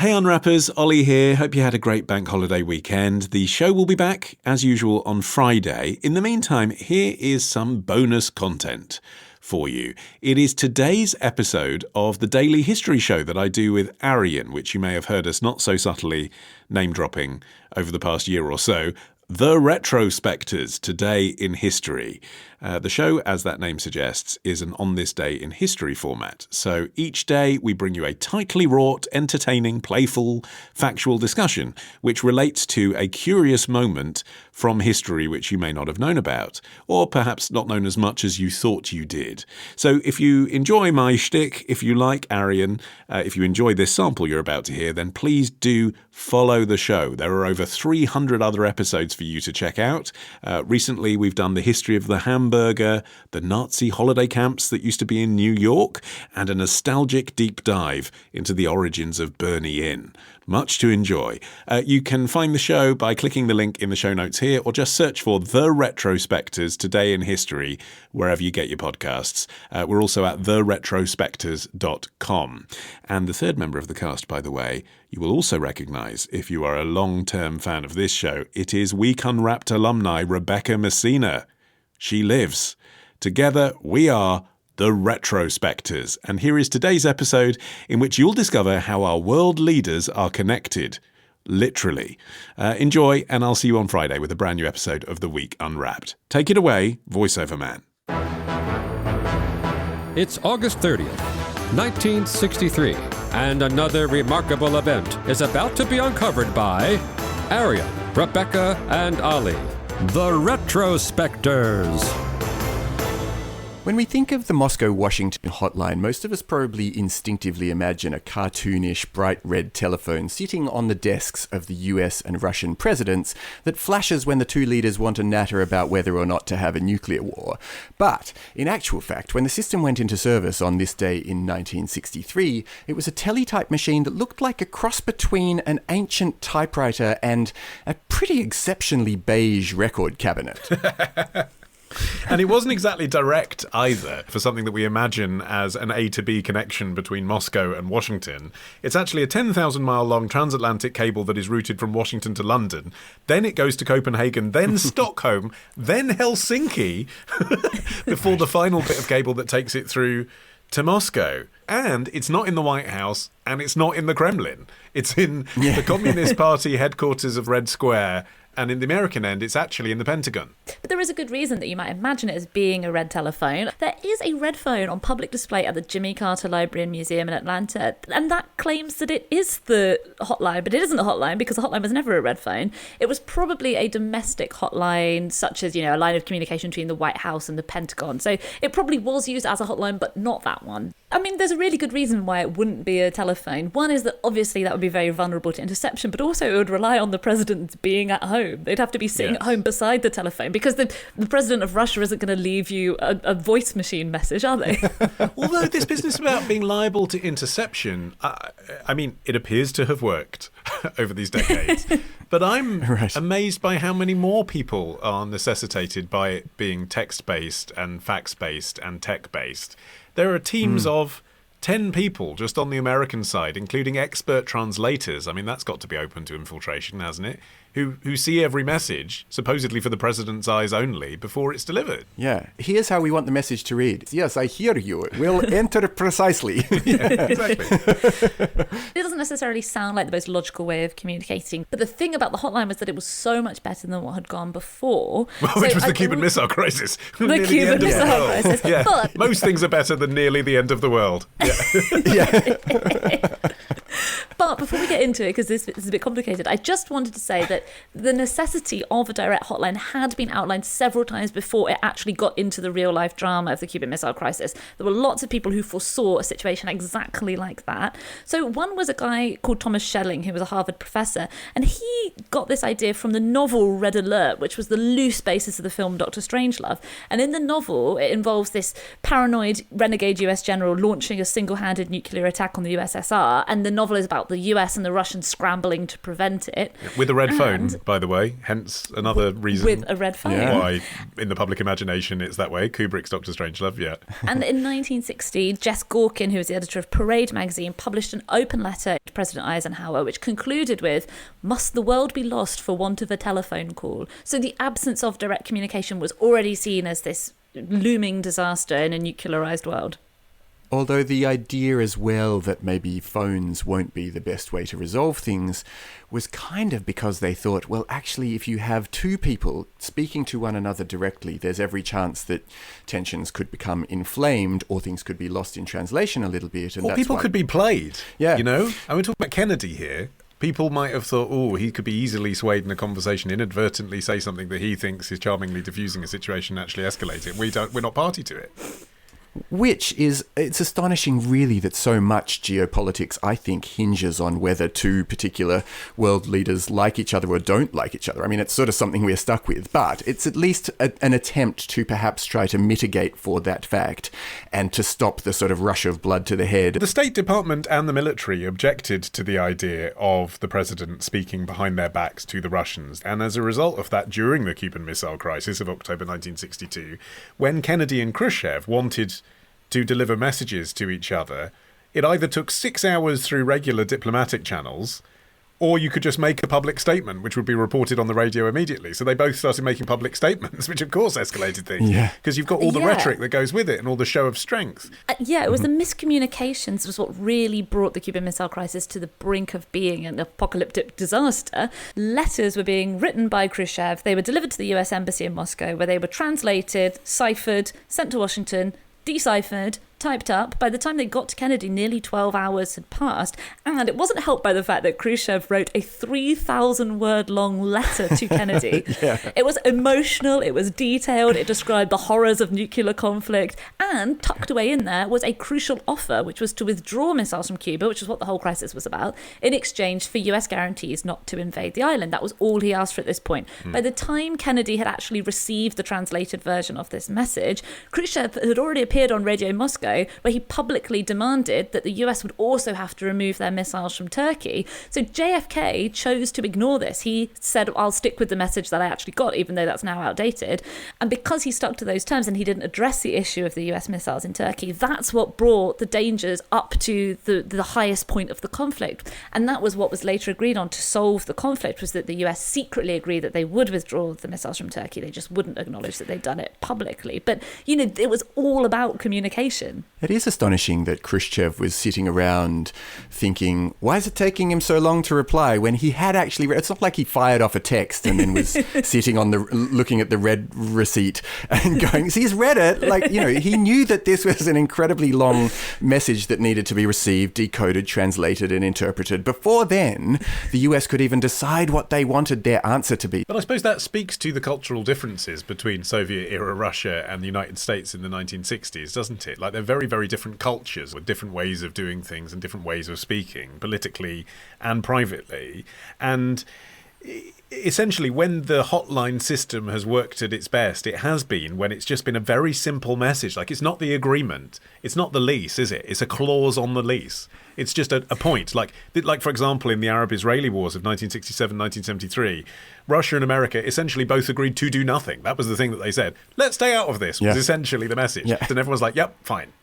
Hey Unwrappers, Olly here. Hope you had a great bank holiday weekend. The show will be back, as usual, on Friday. In the meantime, here is some bonus content for you. It is today's episode of the daily history show that I do with Arion, which you may have heard us not so subtly name-dropping over the past year or so. The Retrospectors, Today in History. The show, as that name suggests, is an On This Day in History format. So each day we bring you a tightly wrought, entertaining, playful, factual discussion which relates to a curious moment from history which you may not have known about, or perhaps not known as much as you thought you did. So if you enjoy my shtick, if you like Arion, if you enjoy this sample you're about to hear, then please do follow the show. There are over 300 other episodes for you to check out. Recently we've done the history of the hamburger, the Nazi holiday camps that used to be in New York, and a nostalgic deep dive into the origins of Bernie Inn. Much to enjoy. You can find the show by clicking the link in the show notes here, or just search for The Retrospectors Today in History wherever you get your podcasts. We're also at theretrospectors.com. And the third member of the cast, by the way, you will also recognise if you are a long-term fan of this show. It is Week Unwrapped alumni Rebecca Messina. She lives. Together we are The Retrospectors, and here is today's episode in which you'll discover how our world leaders are connected. Literally. Enjoy, and I'll see you on Friday with a brand new episode of The Week Unwrapped. Take it away, voiceover man. It's August 30th, 1963, and another remarkable event is about to be uncovered by Arion, Rebecca, and Olly, the Retrospectors. When we think of the Moscow-Washington Hotline, most of us probably instinctively imagine a cartoonish, bright red telephone sitting on the desks of the US and Russian presidents that flashes when the two leaders want to natter about whether or not to have a nuclear war. But, in actual fact, when the system went into service on this day in 1963, it was a teletype machine that looked like a cross between an ancient typewriter and a pretty exceptionally beige record cabinet. And it wasn't exactly direct either for something that we imagine as an A to B connection between Moscow and Washington. It's actually a 10,000 mile long transatlantic cable that is routed from Washington to London. Then it goes to Copenhagen, then Stockholm, then Helsinki, before the final bit of cable that takes it through to Moscow. And it's not in the White House, and it's not in the Kremlin. It's in the Communist Party headquarters of Red Square. And in the American end, it's actually in the Pentagon. But there is a good reason that you might imagine it as being a red telephone. There is a red phone on public display at the Jimmy Carter Library and Museum in Atlanta, and that claims that it is the hotline, but it isn't a hotline because the hotline was never a red phone. It was probably a domestic hotline, such as, a line of communication between the White House and the Pentagon. So it probably was used as a hotline, but not that one. I mean, there's a really good reason why it wouldn't be a telephone. One is that obviously that would be very vulnerable to interception, but also it would rely on the president being at home. They'd have to be sitting at home beside the telephone because the president of Russia isn't going to leave you a voice machine message, are they? Although this business about being liable to interception, I mean, it appears to have worked over these decades. But I'm amazed by how many more people are necessitated by it being text-based and fax-based and tech-based. There are teams of 10 people just on the American side, including expert translators. I mean, that's got to be open to infiltration, hasn't it? Who see every message, supposedly for the president's eyes only, before it's delivered. Yeah. Here's how we want the message to read. Yes, I hear you. We'll enter precisely. Yeah, exactly. It doesn't necessarily sound like the most logical way of communicating, but the thing about the hotline was that it was so much better than what had gone before. Which was the Cuban Missile Crisis. The Cuban Missile Crisis. Yeah. But most things are better than nearly the end of the world. Yeah. But before we get into it, because this is a bit complicated, I just wanted to say that the necessity of a direct hotline had been outlined several times before it actually got into the real-life drama of the Cuban Missile Crisis. There were lots of people who foresaw a situation exactly like that. So one was a guy called Thomas Schelling, who was a Harvard professor, and he got this idea from the novel Red Alert, which was the loose basis of the film Dr. Strangelove. And in the novel, it involves this paranoid renegade US general launching a single-handed nuclear attack on the USSR, and the novel is about the US and the Russians scrambling to prevent it. With a red phone, by the way, hence another reason With a red phone. why in the public imagination it's that way. Kubrick's Dr. Strangelove, yeah. And in 1960, Jess Gorkin, who was the editor of Parade magazine, published an open letter to President Eisenhower, which concluded with, "Must the world be lost for want of a telephone call?" So the absence of direct communication was already seen as this looming disaster in a nuclearized world. Although the idea as well that maybe phones won't be the best way to resolve things was kind of because they thought, well, actually, if you have two people speaking to one another directly, there's every chance that tensions could become inflamed or things could be lost in translation a little bit. And or people could be played, yeah. You know? And we're talking about Kennedy here. People might have thought, oh, he could be easily swayed in a conversation, inadvertently say something that he thinks is charmingly diffusing a situation, actually escalate it. We're not party to it. Which is, it's astonishing really that so much geopolitics, I think, hinges on whether two particular world leaders like each other or don't like each other. I mean, it's sort of something we're stuck with, but it's at least an attempt to perhaps try to mitigate for that fact and to stop the sort of rush of blood to the head. The State Department and the military objected to the idea of the president speaking behind their backs to the Russians. And as a result of that, during the Cuban Missile Crisis of October 1962, when Kennedy and Khrushchev wanted to deliver messages to each other, it either took 6 hours through regular diplomatic channels, or you could just make a public statement, which would be reported on the radio immediately. So they both started making public statements, which of course escalated things, because you've got all the rhetoric that goes with it and all the show of strength. It was the miscommunications was what really brought the Cuban Missile Crisis to the brink of being an apocalyptic disaster. Letters were being written by Khrushchev. They were delivered to the US Embassy in Moscow, where they were translated, ciphered, sent to Washington, deciphered, typed up. By the time they got to Kennedy, nearly 12 hours had passed, and it wasn't helped by the fact that Khrushchev wrote a 3,000-word long letter to Kennedy. It was emotional, it was detailed, it described the horrors of nuclear conflict, and tucked away in there was a crucial offer, which was to withdraw missiles from Cuba, which is what the whole crisis was about, in exchange for US guarantees not to invade the island. That was all he asked for at this point. By the time Kennedy had actually received the translated version of this message, Khrushchev had already appeared on Radio Moscow, where he publicly demanded that the US would also have to remove their missiles from Turkey. So JFK chose to ignore this. He said, I'll stick with the message that I actually got, even though that's now outdated. And because he stuck to those terms and he didn't address the issue of the US missiles in Turkey, that's what brought the dangers up to the highest point of the conflict. And that was what was later agreed on to solve the conflict, was that the US secretly agreed that they would withdraw the missiles from Turkey. They just wouldn't acknowledge that they'd done it publicly. But, it was all about communication. It is astonishing that Khrushchev was sitting around thinking, why is it taking him so long to reply, when he had actually read? It's not like he fired off a text and then was sitting on looking at the read receipt and going, see, he's read it. Like, he knew that this was an incredibly long message that needed to be received, decoded, translated and interpreted. Before then, the US could even decide what they wanted their answer to be. But I suppose that speaks to the cultural differences between Soviet-era Russia and the United States in the 1960s, doesn't it? Like, they're very, very different cultures with different ways of doing things and different ways of speaking, politically and privately. And essentially, when the hotline system has worked at its best, it has been when it's just been a very simple message. Like, it's not the agreement, it's not the lease, is it? It's a clause on the lease. It's just a point. Like, for example, in the Arab-Israeli wars of 1967, 1973, Russia and America essentially both agreed to do nothing. That was the thing that they said. Let's stay out of this, was essentially the message. And everyone's like, yep, fine.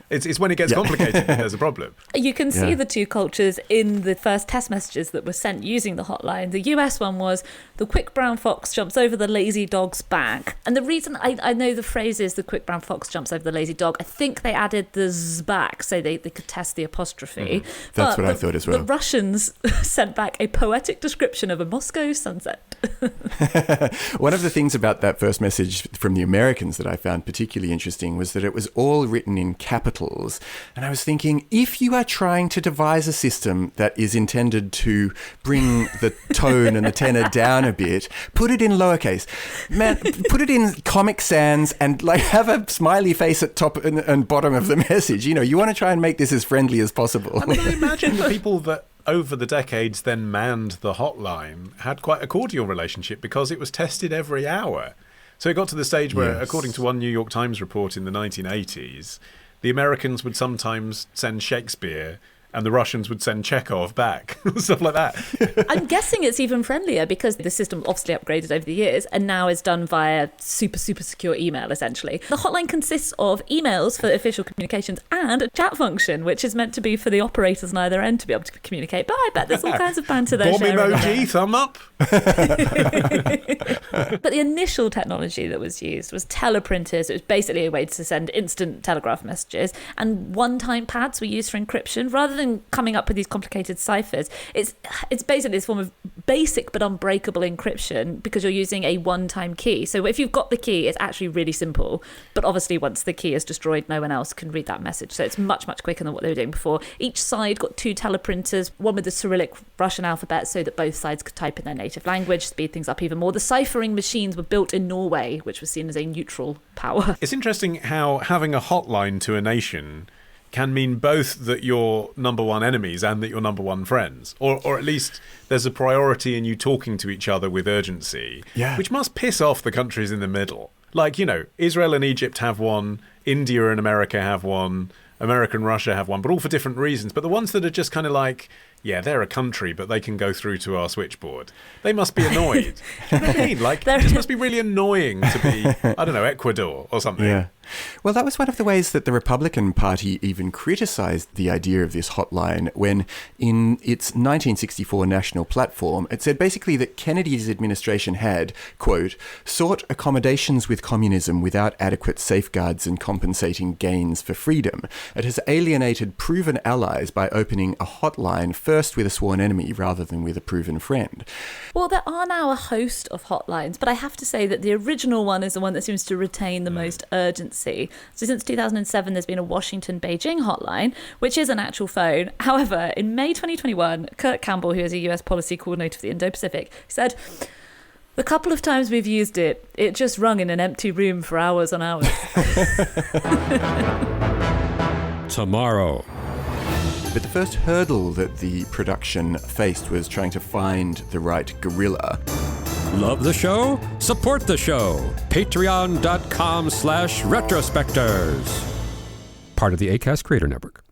It's when it gets complicated that there's a problem. You can see the two cultures in the first test messages that were sent using the hotline. The US one was, the quick brown fox jumps over the lazy dog's back. And the reason I know the phrase is the quick brown fox jumps over the lazy dog, I think they added the z back so they could test the apostrophe. That's what I thought as well. The Russians sent back a poetic description of a Moscow sunset. One of the things about that first message from the Americans that I found particularly interesting was that it was all written in capitals. And I was thinking, if you are trying to devise a system that is intended to bring the tone and the tenor down a bit, put it in lowercase. Man, put it in Comic Sans and have a smiley face at top and bottom of the message. You want to try and make this as friendly as possible. I mean, I imagine the people that over the decades then manned the hotline had quite a cordial relationship because it was tested every hour. So it got to the stage where, according to one New York Times report in the 1980s, the Americans would sometimes send Shakespeare and the Russians would send Chekhov back, stuff like that. I'm guessing it's even friendlier because the system obviously upgraded over the years and now is done via super secure email, essentially. The hotline consists of emails for official communications and a chat function, which is meant to be for the operators on either end to be able to communicate. But I bet there's all kinds of banter there. Bomb emoji, thumb up. But the initial technology that was used was teleprinters. It was basically a way to send instant telegraph messages, and one-time pads were used for encryption rather than coming up with these complicated ciphers. It's basically this form of basic but unbreakable encryption because you're using a one-time key. So if you've got the key, it's actually really simple. But obviously, once the key is destroyed, no one else can read that message. So it's much quicker than what they were doing before. Each side got 2 teleprinters, one with the Cyrillic Russian alphabet so that both sides could type in their native language, speed things up even more. The ciphering machines were built in Norway, which was seen as a neutral power. It's interesting how having a hotline to a nation can mean both that you're number one enemies and that you're number one friends. Or at least there's a priority in you talking to each other with urgency, which must piss off the countries in the middle. Like, Israel and Egypt have one, India and America have one, America and Russia have one, but all for different reasons. But the ones that are just kind of like, yeah, they're a country, but they can go through to our switchboard. They must be annoyed. You know what I mean? Like, it just must be really annoying to be, I don't know, Ecuador or something. Yeah. Well, that was one of the ways that the Republican Party even criticised the idea of this hotline when, in its 1964 national platform, it said basically that Kennedy's administration had, quote, sought accommodations with communism without adequate safeguards and compensating gains for freedom. It has alienated proven allies by opening a hotline first with a sworn enemy rather than with a proven friend. Well, there are now a host of hotlines, but I have to say that the original one is the one that seems to retain the most urgency. So since 2007, there's been a Washington-Beijing hotline, which is an actual phone. However, in May 2021, Kurt Campbell, who is a US policy coordinator for the Indo-Pacific, said, the couple of times we've used it, it just rung in an empty room for hours on hours. Tomorrow. But the first hurdle that the production faced was trying to find the right gorilla. Love the show? Support the show. Patreon.com/Retrospectors. Part of the Acast Creator Network.